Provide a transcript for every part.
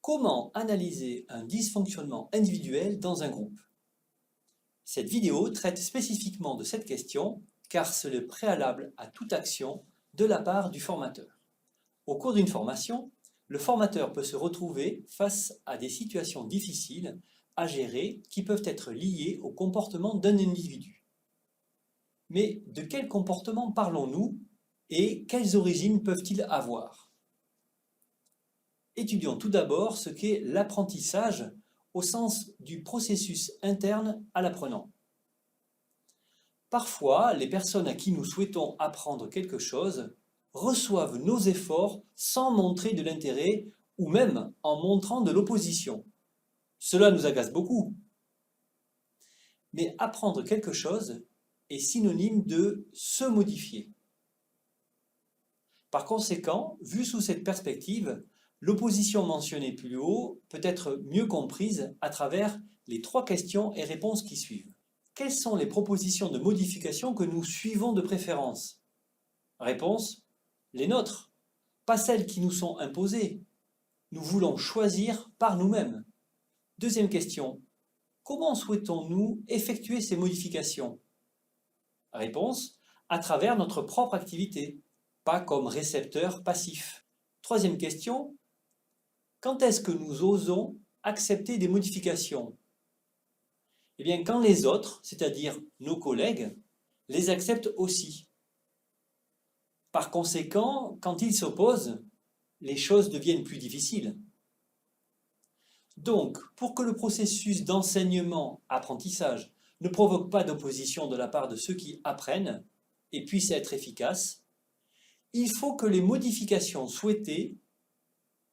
Comment analyser un dysfonctionnement individuel dans un groupe? Cette vidéo traite spécifiquement de cette question car c'est le préalable à toute action de la part du formateur. Au cours d'une formation, le formateur peut se retrouver face à des situations difficiles à gérer qui peuvent être liées au comportement d'un individu. Mais de quel comportement parlons-nous et quelles origines peuvent-ils avoir? Étudions tout d'abord ce qu'est l'apprentissage au sens du processus interne à l'apprenant. Parfois, les personnes à qui nous souhaitons apprendre quelque chose reçoivent nos efforts sans montrer de l'intérêt ou même en montrant de l'opposition. Cela nous agace beaucoup. Mais apprendre quelque chose est synonyme de se modifier. Par conséquent, vu sous cette perspective, l'opposition mentionnée plus haut peut être mieux comprise à travers les 3 questions et réponses qui suivent. Quelles sont les propositions de modification que nous suivons de préférence? Réponse: les nôtres, pas celles qui nous sont imposées. Nous voulons choisir par nous-mêmes. Deuxième question: comment souhaitons-nous effectuer ces modifications? Réponse: à travers notre propre activité, pas comme récepteur passif. Troisième question: quand est-ce que nous osons accepter des modifications? Eh bien, quand les autres, c'est-à-dire nos collègues, les acceptent aussi. Par conséquent, quand ils s'opposent, les choses deviennent plus difficiles. Donc, pour que le processus d'enseignement-apprentissage ne provoque pas d'opposition de la part de ceux qui apprennent et puisse être efficace, il faut que les modifications souhaitées,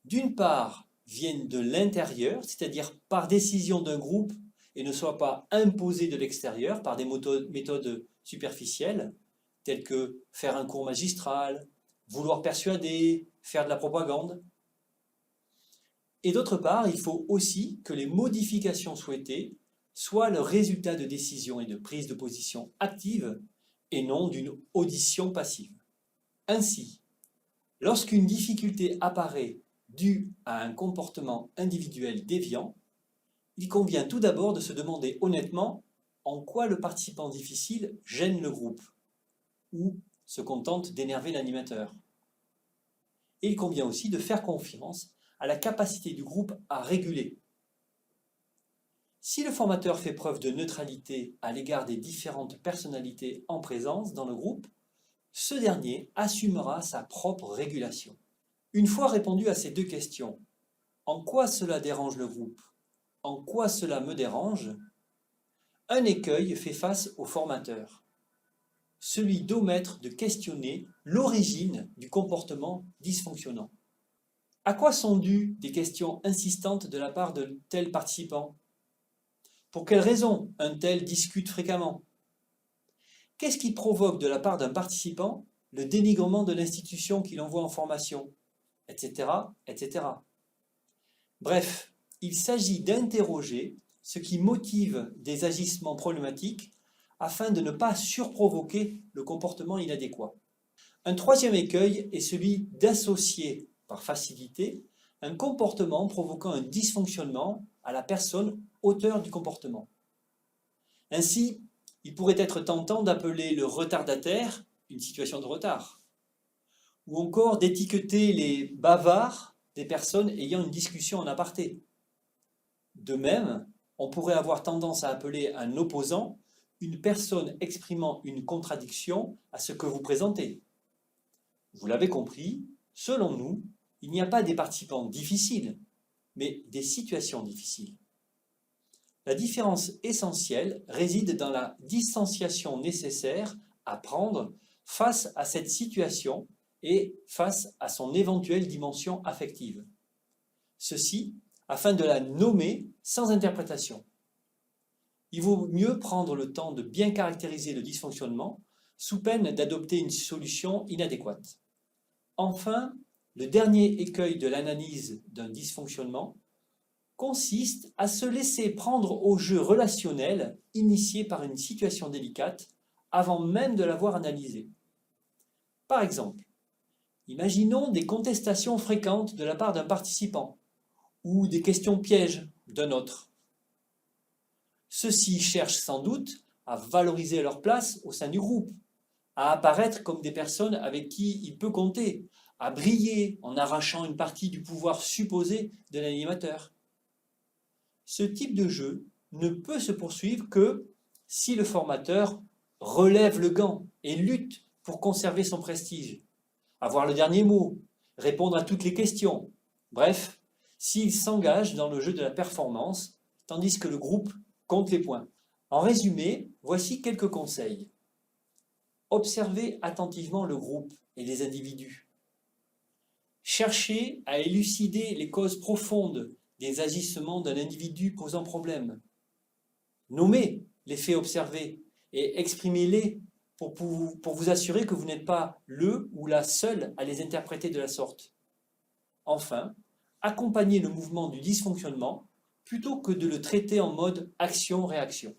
d'une part, viennent de l'intérieur, c'est-à-dire par décision d'un groupe et ne soient pas imposées de l'extérieur par des méthodes superficielles, telles que faire un cours magistral, vouloir persuader, faire de la propagande. Et d'autre part, il faut aussi que les modifications souhaitées soient le résultat de décisions et de prises de position actives et non d'une audition passive. Ainsi, lorsqu'une difficulté apparaît due à un comportement individuel déviant, il convient tout d'abord de se demander honnêtement en quoi le participant difficile gêne le groupe ou se contente d'énerver l'animateur. Et il convient aussi de faire confiance à la capacité du groupe à réguler. Si le formateur fait preuve de neutralité à l'égard des différentes personnalités en présence dans le groupe, ce dernier assumera sa propre régulation. Une fois répondu à ces 2 questions, en quoi cela dérange le groupe? En quoi cela me dérange? Un écueil fait face au formateur, celui d'omettre de questionner l'origine du comportement dysfonctionnant. À quoi sont dues des questions insistantes de la part de tels participants? Pour quelles raisons un tel discute fréquemment? Qu'est-ce qui provoque de la part d'un participant le dénigrement de l'institution qu'il envoie en formation, etc., etc. Bref, il s'agit d'interroger ce qui motive des agissements problématiques afin de ne pas surprovoquer le comportement inadéquat. Un troisième écueil est celui d'associer, par facilité, un comportement provoquant un dysfonctionnement à la personne auteur du comportement. Ainsi, il pourrait être tentant d'appeler le retardataire une situation de retard, ou encore d'étiqueter les bavards des personnes ayant une discussion en aparté. De même, on pourrait avoir tendance à appeler un opposant une personne exprimant une contradiction à ce que vous présentez. Vous l'avez compris, selon nous, il n'y a pas des participants difficiles, mais des situations difficiles. La différence essentielle réside dans la distanciation nécessaire à prendre face à cette situation et face à son éventuelle dimension affective. Ceci afin de la nommer sans interprétation. Il vaut mieux prendre le temps de bien caractériser le dysfonctionnement sous peine d'adopter une solution inadéquate. Enfin, le dernier écueil de l'analyse d'un dysfonctionnement consiste à se laisser prendre au jeu relationnel initié par une situation délicate avant même de l'avoir analysée. Par exemple, imaginons des contestations fréquentes de la part d'un participant ou des questions pièges d'un autre. Ceux-ci cherchent sans doute à valoriser leur place au sein du groupe, à apparaître comme des personnes avec qui il peut compter, à briller en arrachant une partie du pouvoir supposé de l'animateur. Ce type de jeu ne peut se poursuivre que si le formateur relève le gant et lutte pour conserver son prestige, avoir le dernier mot, répondre à toutes les questions. Bref, s'il s'engage dans le jeu de la performance, tandis que le groupe compte les points. En résumé, voici quelques conseils. Observez attentivement le groupe et les individus. Cherchez à élucider les causes profondes des agissements d'un individu posant problème. Nommez les faits observés et exprimez-les pour vous assurer que vous n'êtes pas le ou la seule à les interpréter de la sorte. Enfin, accompagnez le mouvement du dysfonctionnement plutôt que de le traiter en mode action-réaction.